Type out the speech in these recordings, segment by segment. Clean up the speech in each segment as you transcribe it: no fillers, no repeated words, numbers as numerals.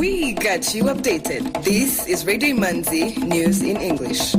We got you updated. This is Radio Imanzi News in English.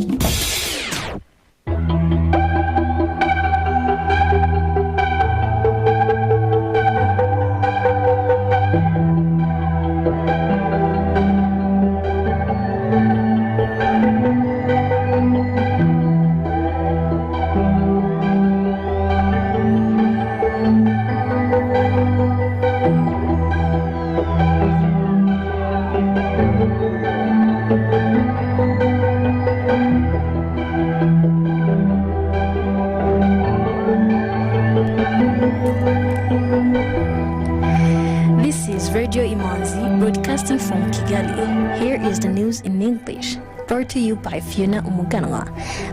This is Radio Imanzi, broadcasting from Kigali. Here is the news in English, brought to you by Fiona Umuganwa.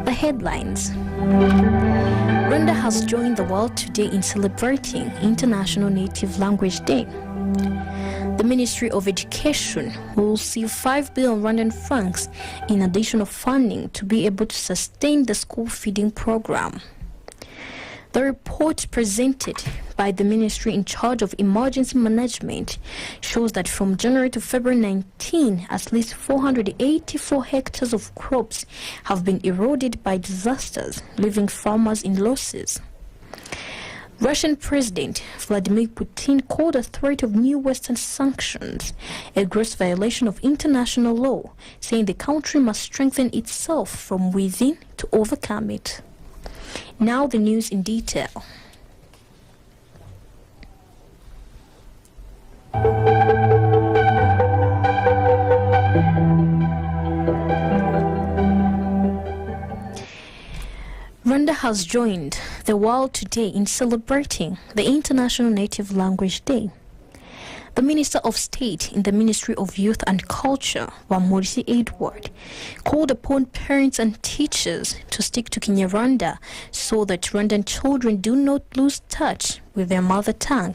The headlines. Rwanda has joined the world today in celebrating International Native Language Day. The Ministry of Education will receive 5 billion Rwandan francs in additional funding to be able to sustain the school feeding program. The report presented by the ministry in charge of emergency management shows that from January to February 19, at least 484 hectares of crops have been eroded by disasters, leaving farmers in losses. Russian President Vladimir Putin called a threat of new Western sanctions a gross violation of international law, saying the country must strengthen itself from within to overcome it. Now the news in detail. Rwanda has joined the world today in celebrating the International Native Language Day. The Minister of State in the Ministry of Youth and Culture, Bamporiki Edward, called upon parents and teachers to stick to Kinyarwanda so that Rwandan children do not lose touch with their mother tongue.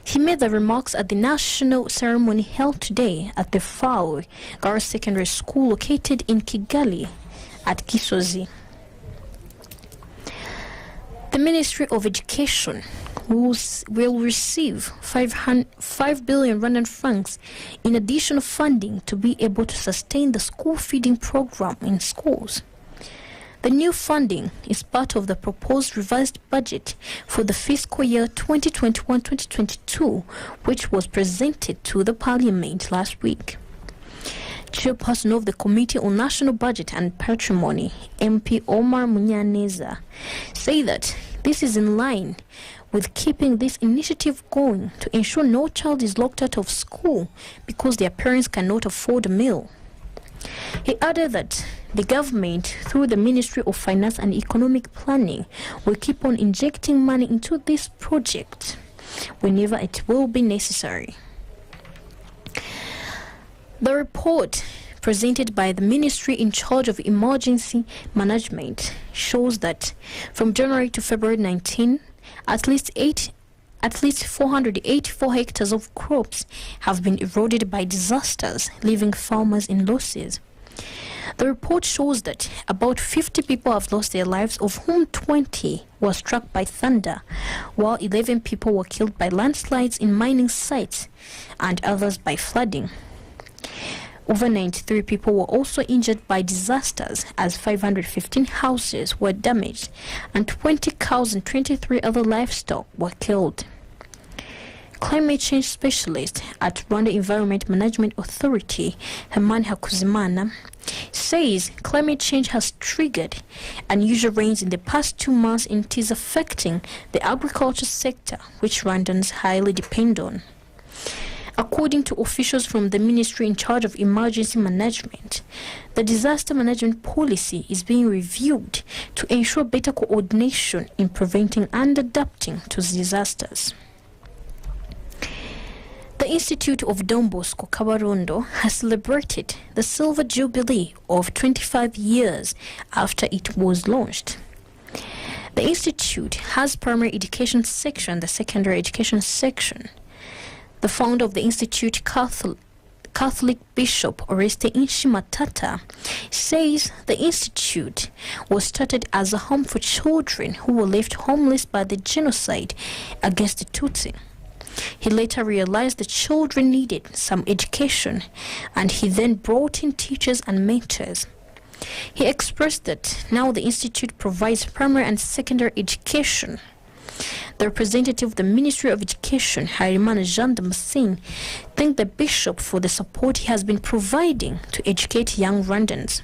He made the remarks at the national ceremony held today at the FAO Girls Secondary School located in Kigali at Gisozi. The Ministry of Education will receive 5 billion Rwandan francs in additional funding to be able to sustain the school feeding program in schools. The new funding is part of the proposed revised budget for the fiscal year 2021-2022, which was presented to the Parliament last week. Chairperson of the Committee on National Budget and Patrimony, MP Omar Munyaneza, say that this is in line with keeping this initiative going to ensure no child is locked out of school because their parents cannot afford a meal. He added that the government, through the Ministry of Finance and Economic Planning, will keep on injecting money into this project whenever it will be necessary. The report presented by the ministry in charge of emergency management shows that from January to February 19, at least 484 hectares of crops have been eroded by disasters, leaving farmers in losses. The report shows that about 50 people have lost their lives, of whom 20 were struck by thunder, while 11 people were killed by landslides in mining sites and others by flooding. Over 93 people were also injured by disasters, as 515 houses were damaged and 20 cows and 23 other livestock were killed. Climate change specialist at Rwanda Environment Management Authority, Herman Hakuzimana, says climate change has triggered unusual rains in the past 2 months and it is affecting the agriculture sector, which Rwandans highly depend on. According to officials from the ministry in charge of emergency management, the disaster management policy is being reviewed to ensure better coordination in preventing and adapting to disasters. The Institute of Don Bosco Kabarondo has celebrated the Silver Jubilee of 25 years after it was launched. The institute has primary education section and the secondary education section. The founder of the institute, Catholic Bishop Oreste Inshimatata, says the institute was started as a home for children who were left homeless by the genocide against the Tutsi. He later realized the children needed some education, and he then brought in teachers and mentors. He expressed that now the institute provides primary and secondary education. The representative of the Ministry of Education, RWanda Jean Damascene, thanked the bishop for the support he has been providing to educate young Rwandans.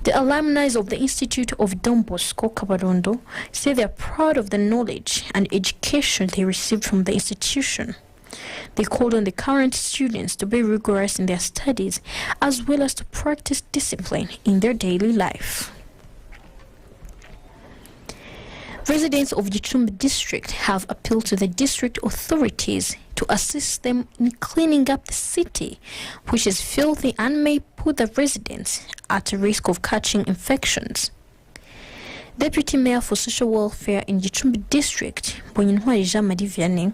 The alumni of the Institute of Don Bosco Kabarondo say they are proud of the knowledge and education they received from the institution. They called on the current students to be rigorous in their studies as well as to practice discipline in their daily life. Residents of Gicumbi district have appealed to the district authorities to assist them in cleaning up the city, which is filthy and may put the residents at a risk of catching infections. Deputy Mayor for Social Welfare in Gicumbi district, Bonyintwari Jean Marie Vianney,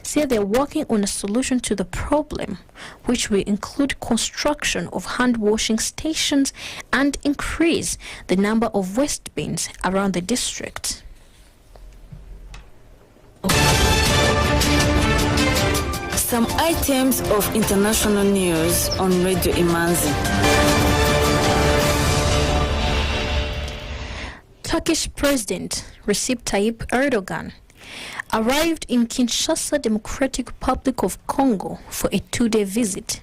said they are working on a solution to the problem, which will include construction of hand-washing stations and increase the number of waste bins around the district. Some items of international news on Radio Imanzi. Turkish President Recep Tayyip Erdogan arrived in Kinshasa, Democratic Republic of Congo for a 2-day visit.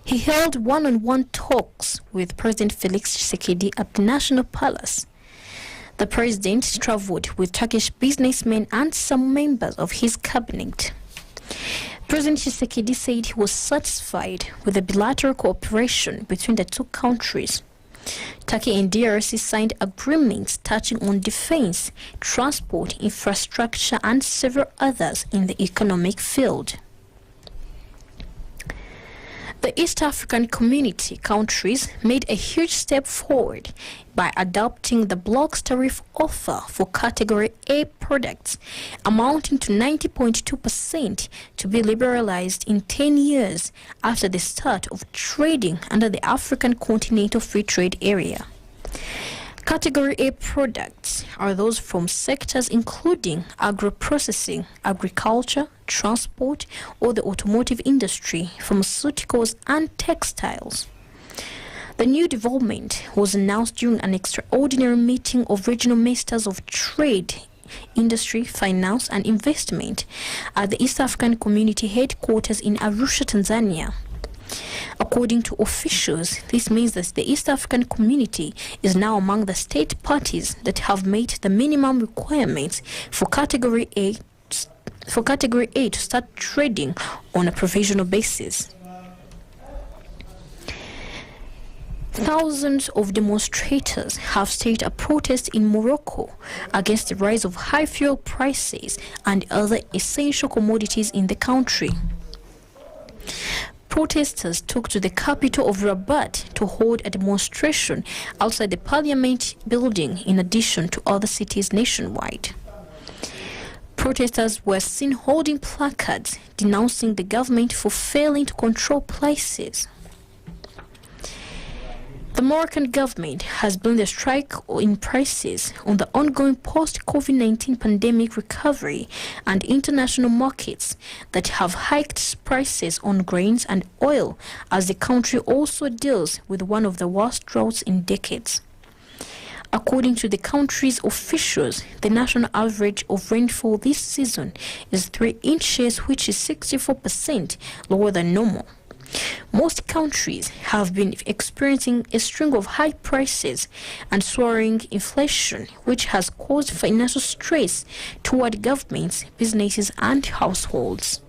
He held one-on-one talks with President Felix Tshisekedi at the National Palace. The president traveled with Turkish businessmen and some members of his cabinet. President Tshisekedi said he was satisfied with the bilateral cooperation between the two countries. Turkey and DRC signed agreements touching on defense, transport, infrastructure, and several others in the economic field. The East African Community countries made a huge step forward by adopting the bloc's tariff offer for Category A products, amounting to 90.2% to be liberalized in 10 years after the start of trading under the African Continental Free Trade Area. Category A products are those from sectors including agro-processing, agriculture, transport, or the automotive industry, pharmaceuticals, and textiles. The new development was announced during an extraordinary meeting of regional ministers of trade, industry, finance, and investment at the East African Community headquarters in Arusha, Tanzania. According to officials, this means that the East African Community is now among the state parties that have made the minimum requirements for Category A to start trading on a provisional basis. Thousands of demonstrators have staged a protest in Morocco against the rise of high fuel prices and other essential commodities in the country. Protesters took to the capital of Rabat to hold a demonstration outside the parliament building in addition to other cities nationwide. Protesters were seen holding placards denouncing the government for failing to control prices. The Moroccan government has blamed the strike in prices on the ongoing post-COVID-19 pandemic recovery and international markets that have hiked prices on grains and oil as the country also deals with one of the worst droughts in decades. According to the country's officials, the national average of rainfall this season is 3 inches, which is 64% lower than normal. Most countries have been experiencing a string of high prices and soaring inflation, which has caused financial stress toward governments, businesses, and households.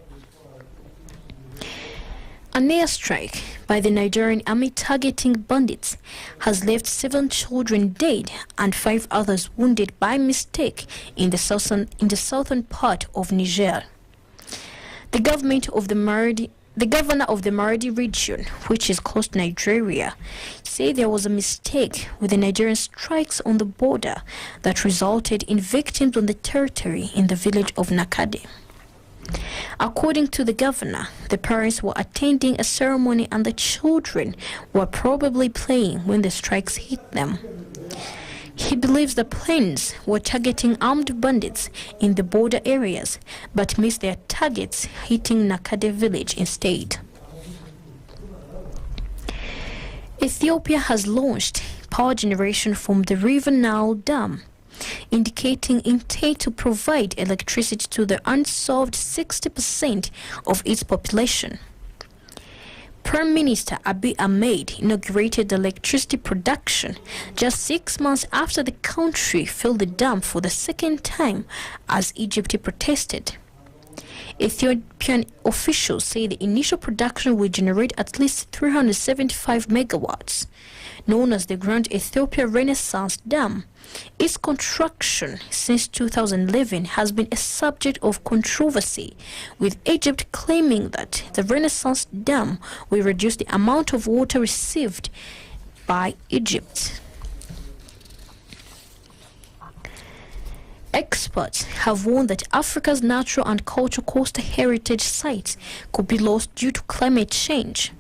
An airstrike by the Nigerian army targeting bandits has left 7 children dead and 5 others wounded by mistake in the southern part of Niger. The governor of the Maradi region, which is close to Nigeria, said there was a mistake with the Nigerian strikes on the border that resulted in victims on the territory in the village of Nakade. According to the governor, the parents were attending a ceremony and the children were probably playing when the strikes hit them. He believes the planes were targeting armed bandits in the border areas, but missed their targets, hitting Nakade village instead. Ethiopia has launched power generation from the River Nile Dam, indicating intent to provide electricity to the unsolved 60% of its population. Prime Minister Abiy Ahmed inaugurated the electricity production just 6 months after the country filled the dam for the second time as Egypt protested. Ethiopian officials say the initial production will generate at least 375 megawatts. Known as the Grand Ethiopia Renaissance Dam, its construction since 2011 has been a subject of controversy, with Egypt claiming that the Renaissance Dam will reduce the amount of water received by Egypt. Experts have warned that Africa's natural and cultural coastal heritage sites could be lost due to climate change.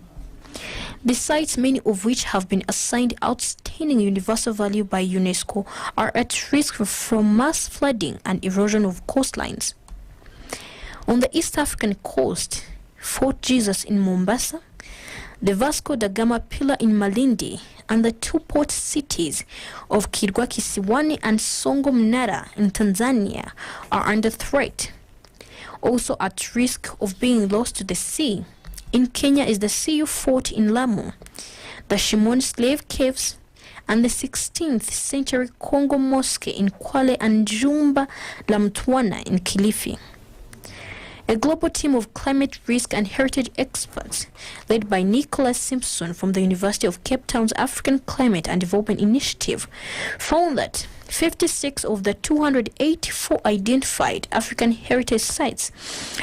The sites, many of which have been assigned outstanding universal value by UNESCO, are at risk from mass flooding and erosion of coastlines. On the East African coast, Fort Jesus in Mombasa, the Vasco da Gama Pillar in Malindi, and the two port cities of Kirwa Kisiwani and Songo Mnara in Tanzania are under threat. Also at risk of being lost to the sea in Kenya is the CU Fort in Lamu, the Shimon Slave Caves, and the 16th century Congo Mosque in Kwale and Jumba la Mtwana in Kilifi. A global team of climate risk and heritage experts, led by Nicholas Simpson from the University of Cape Town's African Climate and Development Initiative, found that 56 of the 284 identified African heritage sites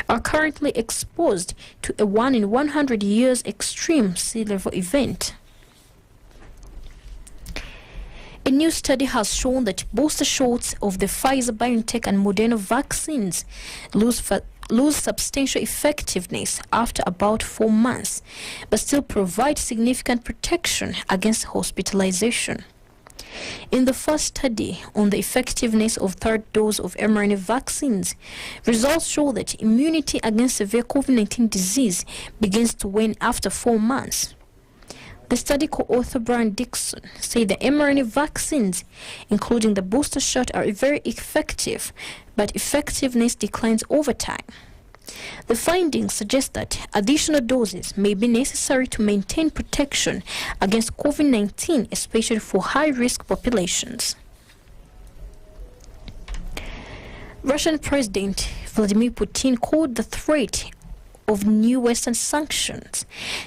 are currently exposed to a 1 in 100 years extreme sea level event. A new study has shown that booster shots of the Pfizer, BioNTech and Moderna vaccines lose substantial effectiveness after about 4 months, but still provide significant protection against hospitalization. In the first study on the effectiveness of third dose of mRNA vaccines, results show that immunity against severe COVID-19 disease begins to wane after 4 months. The study co-author Brian Dixon said the mRNA vaccines, including the booster shot, are very effective, but effectiveness declines over time. The findings suggest that additional doses may be necessary to maintain protection against COVID-19, especially for high-risk populations. Russian President Vladimir Putin called the threat of new Western sanctions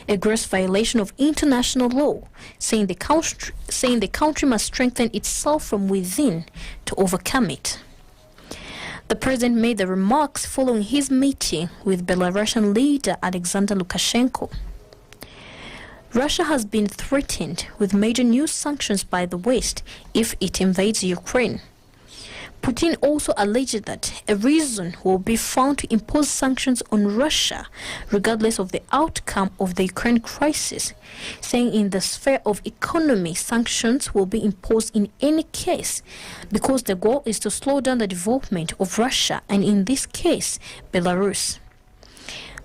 a gross violation of international law, saying the country must strengthen itself from within to overcome it. The president made the remarks following his meeting with Belarusian leader Alexander Lukashenko. Russia has been threatened with major new sanctions by the West if it invades Ukraine. Putin also alleged that a reason will be found to impose sanctions on Russia, regardless of the outcome of the Ukraine crisis, saying in the sphere of economy, sanctions will be imposed in any case, because the goal is to slow down the development of Russia, and in this case, Belarus.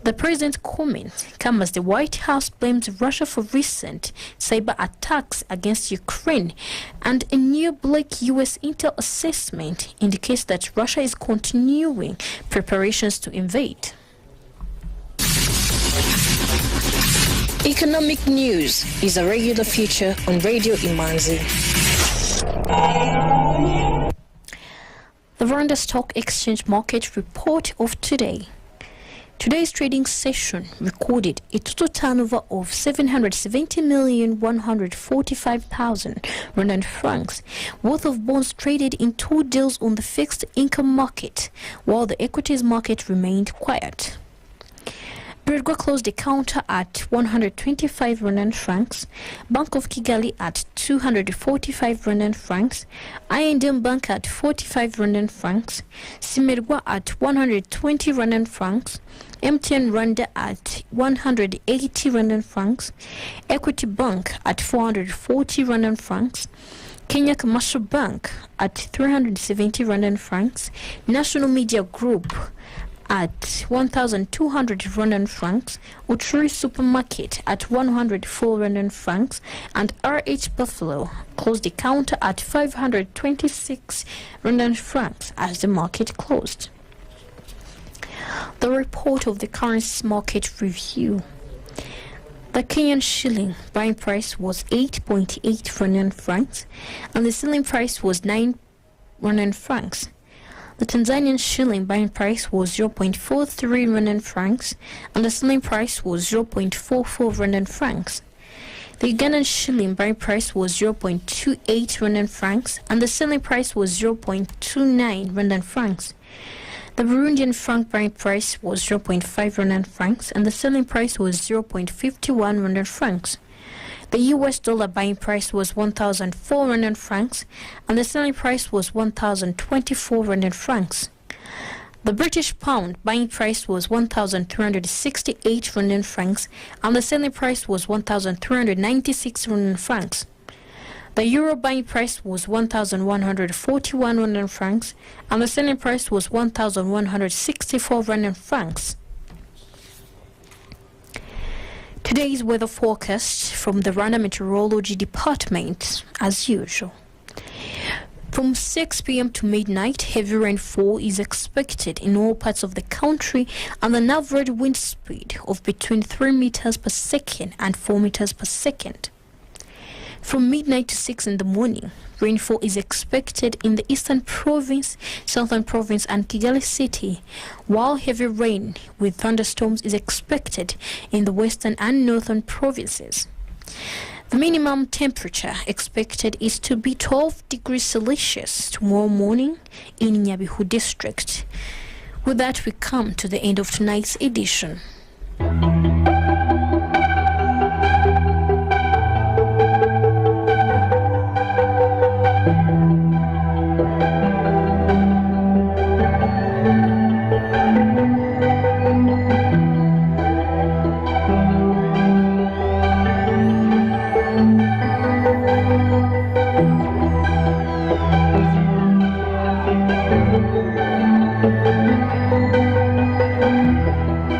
The president's comments come as the White House blames Russia for recent cyber attacks against Ukraine, and a new bleak U.S. intel assessment indicates that Russia is continuing preparations to invade. Economic news is a regular feature on Radio Imanzi. The RWanda Stock Exchange Market Report of today. Today's trading session recorded a total turnover of 770,145,000 Rwandan francs worth of bonds traded in 2 deals on the fixed income market, while the equities market remained quiet. Bridgwa closed the counter at 125 Rwandan francs, Bank of Kigali at 245 Rwandan francs, I&M Bank at 45 Rwandan francs, Simerwa at 120 Rwandan francs, MTN Rwanda at 180 Rwandan francs, Equity Bank at 440 Rwandan francs, Kenya Commercial Bank at 370 Rwandan francs, National Media Group at 1,200 Rwandan francs, Uchuri Supermarket at 104 Rwandan francs, and RH Buffalo closed the counter at 526 Rwandan francs as the market closed. The report of the currency market review. The Kenyan shilling buying price was 8.8 Rwandan francs, and the selling price was 9 Rwandan francs. The Tanzanian shilling buying price was 0.43 Rwandan francs, and the selling price was 0.44 Rwandan francs. The Ugandan shilling buying price was 0.28 Rwandan francs, and the selling price was 0.29 Rwandan francs. The Burundian franc buying price was 0.5 Rwandan francs, and the selling price was 0.51 Rwandan francs. The US dollar buying price was 1,004 Rwandan francs, and the selling price was 1,024 Rwandan francs. The British pound buying price was 1,368 Rwandan francs, and the selling price was 1,396 Rwandan francs. The euro buying price was 1,141 Rwandan francs, and the selling price was 1,164 Rwandan francs. Today's weather forecast from the Rwanda Meteorology Department, as usual. From 6 p.m. to midnight, heavy rainfall is expected in all parts of the country, and an average wind speed of between 3 meters per second and 4 meters per second. From midnight to 6 in the morning, rainfall is expected in the Eastern Province, Southern Province, and Kigali City, while heavy rain with thunderstorms is expected in the Western and Northern Provinces. The minimum temperature expected is to be 12 degrees Celsius tomorrow morning in Nyabihu District. With that, we come to the end of tonight's edition.